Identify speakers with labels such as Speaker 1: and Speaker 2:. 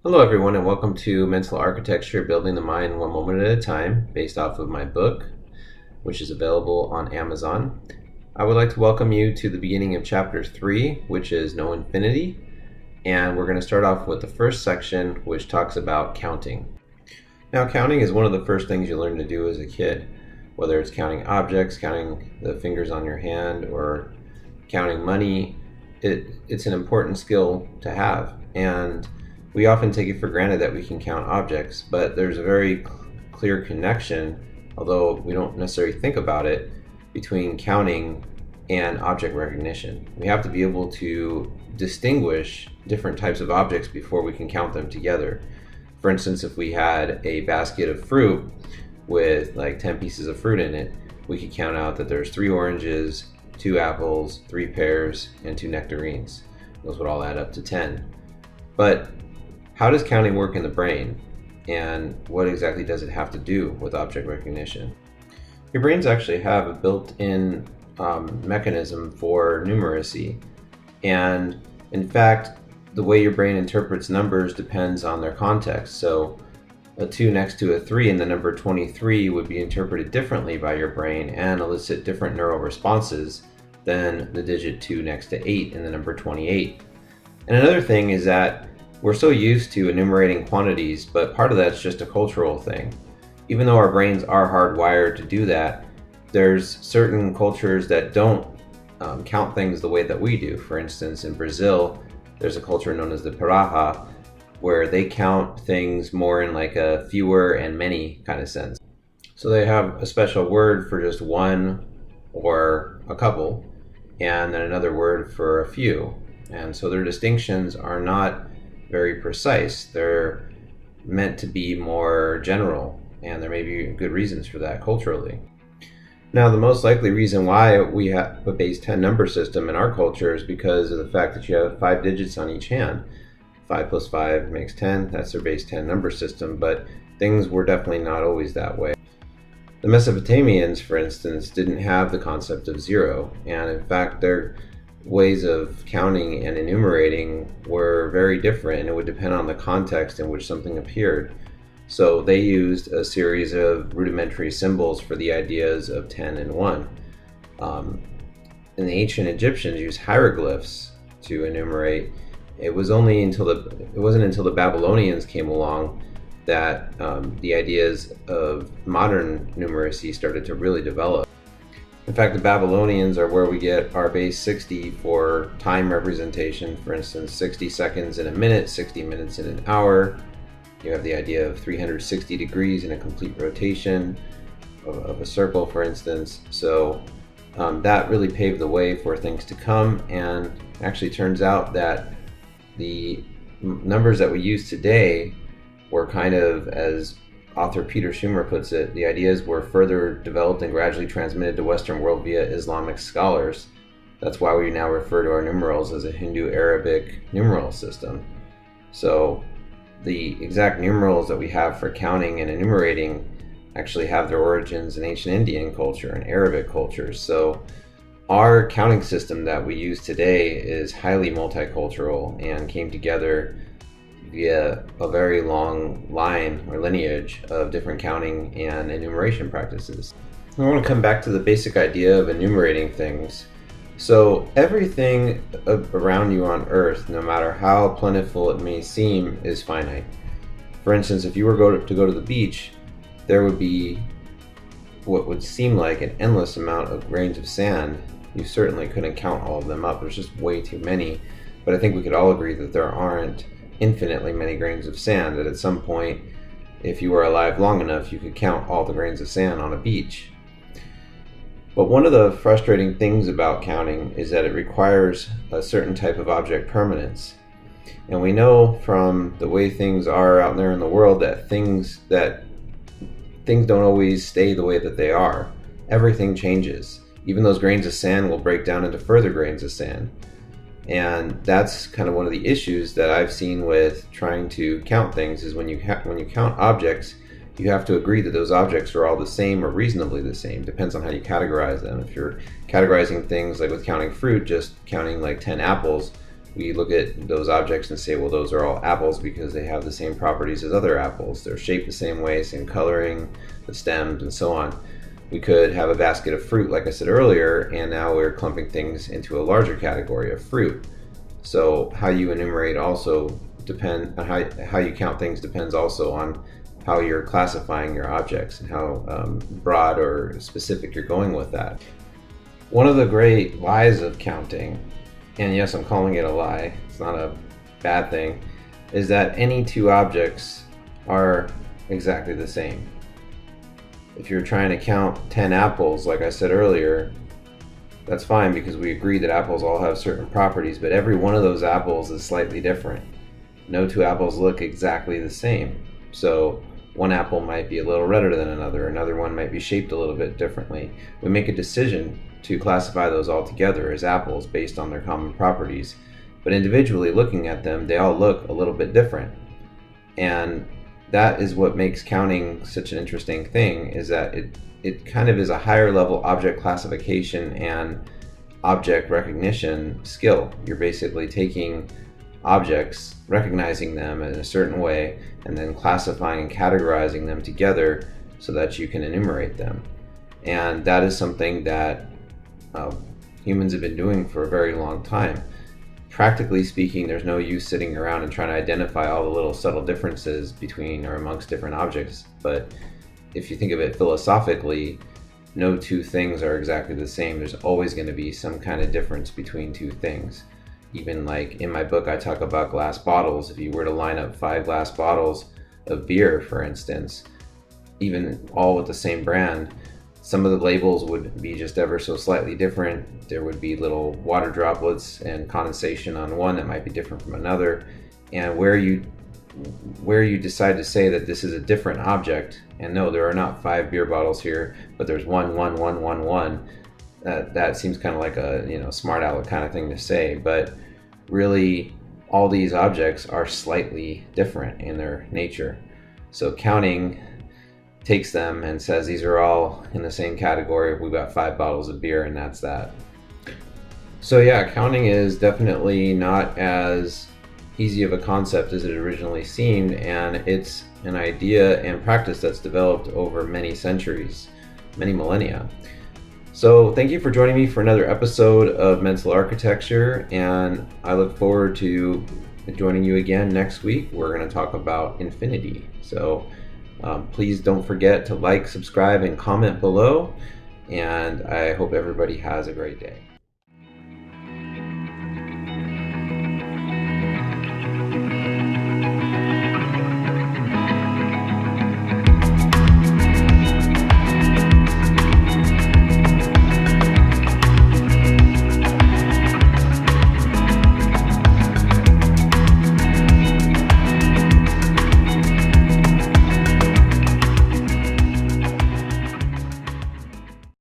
Speaker 1: Hello, everyone, and welcome to Mental Architecture Building the Mind One Moment at a Time, based off of my book, which is available on Amazon. I would like to welcome you to the beginning of Chapter 3, which is No Infinity, and we're going to start off with the first section, which talks about counting. Now, counting is one of the first things you learn to do as a kid, whether it's counting objects, counting the fingers on your hand, or counting money. It's an important skill to have, and we often take it for granted that we can count objects, but there's a very clear connection, although we don't necessarily think about it, between counting and object recognition. We have to be able to distinguish different types of objects before we can count them together. For instance, if we had a basket of fruit with like 10 pieces of fruit in it, we could count out that there's 3 oranges, 2 apples, 3 pears, and 2 nectarines. Those would all add up to 10. But how does counting work in the brain, and what exactly does it have to do with object recognition? Your brains actually have a built-in mechanism for numeracy, and in fact, the way your brain interprets numbers depends on their context. So a 2 next to a 3 in the number 23 would be interpreted differently by your brain and elicit different neural responses than the digit 2 next to 8 in the number 28. And another thing is that we're so used to enumerating quantities, but part of that's just a cultural thing. Even though our brains are hardwired to do that, there's certain cultures that don't count things the way that we do. For instance, in Brazil, there's a culture known as the Piraha, where they count things more in like a fewer and many kind of sense. So they have a special word for just one or a couple, and then another word for a few. And so their distinctions are not very precise. They're meant to be more general, and there may be good reasons for that culturally. Now, the most likely reason why we have a base 10 number system in our culture is because of the fact that you have 5 digits on each hand. 5 plus 5 makes 10. That's their base 10 number system, but things were definitely not always that way. The Mesopotamians, for instance, didn't have the concept of zero, and in fact, their ways of counting and enumerating were very different, and it would depend on the context in which something appeared. So they used a series of rudimentary symbols for the ideas of 10 and 1. And the ancient Egyptians used hieroglyphs to enumerate. It wasn't until the Babylonians came along that the ideas of modern numeracy started to really develop. In fact, the Babylonians are where we get our base 60 for time representation. For instance, 60 seconds in a minute, 60 minutes in an hour. You have the idea of 360 degrees in a complete rotation of a circle, for instance. So that really paved the way for things to come, and actually turns out that the numbers that we use today were kind of, as author Peter Schumer puts it, the ideas were further developed and gradually transmitted to Western world via Islamic scholars. That's why we now refer to our numerals as a Hindu-Arabic numeral system. So the exact numerals that we have for counting and enumerating actually have their origins in ancient Indian culture and Arabic cultures. So our counting system that we use today is highly multicultural and came together via a very long line or lineage of different counting and enumeration practices. I want to come back to the basic idea of enumerating things. So everything around you on Earth, no matter how plentiful it may seem, is finite. For instance, if you were to go to the beach, there would be what would seem like an endless amount of grains of sand. You certainly couldn't count all of them up. There's just way too many. But I think we could all agree that there aren't infinitely many grains of sand, that at some point, if you were alive long enough, you could count all the grains of sand on a beach. But one of the frustrating things about counting is that it requires a certain type of object permanence. And we know from the way things are out there in the world that things don't always stay the way that they are. Everything changes. Even those grains of sand will break down into further grains of sand. And that's kind of one of the issues that I've seen with trying to count things, is when you count objects, you have to agree that those objects are all the same or reasonably the same. Depends on how you categorize them. If you're categorizing things like with counting fruit, just counting like 10 apples, We look at those objects and say, well, those are all apples because they have the same properties as other apples. They're shaped the same way, same coloring, the stems, and so on. We could have a basket of fruit, like I said earlier, and now we're clumping things into a larger category of fruit. So how you enumerate also how you count things depends also on how you're classifying your objects and how broad or specific you're going with that. One of the great lies of counting, and yes, I'm calling it a lie, it's not a bad thing, is that any two objects are exactly the same. If you're trying to count 10 apples, like I said earlier, that's fine because we agree that apples all have certain properties, but every one of those apples is slightly different. No two apples look exactly the same. So one apple might be a little redder than another one might be shaped a little bit differently. We make a decision to classify those all together as apples based on their common properties, but individually looking at them, they all look a little bit different. And that is what makes counting such an interesting thing, is that it kind of is a higher level object classification and object recognition skill. You're basically taking objects, recognizing them in a certain way, and then classifying and categorizing them together so that you can enumerate them. And that is something that humans have been doing for a very long time. Practically speaking, there's no use sitting around and trying to identify all the little subtle differences between or amongst different objects. But if you think of it philosophically, no two things are exactly the same. There's always going to be some kind of difference between two things. Even like in my book, I talk about glass bottles. If you were to line up 5 glass bottles of beer, for instance, even all with the same brand, some of the labels would be just ever so slightly different. There would be little water droplets and condensation on one that might be different from another. And where you decide to say that this is a different object, and no, there are not 5 beer bottles here, but there's 1, 1, 1, 1, 1. That seems kind of like a smart aleck kind of thing to say, but really all these objects are slightly different in their nature. So counting takes them and says these are all in the same category. We've got 5 bottles of beer and that's that. So yeah, counting is definitely not as easy of a concept as it originally seemed, and it's an idea and practice that's developed over many centuries, many millennia. So thank you for joining me for another episode of Mental Architecture, and I look forward to joining you again next week. We're going to talk about infinity. So please don't forget to like, subscribe, and comment below, and I hope everybody has a great day.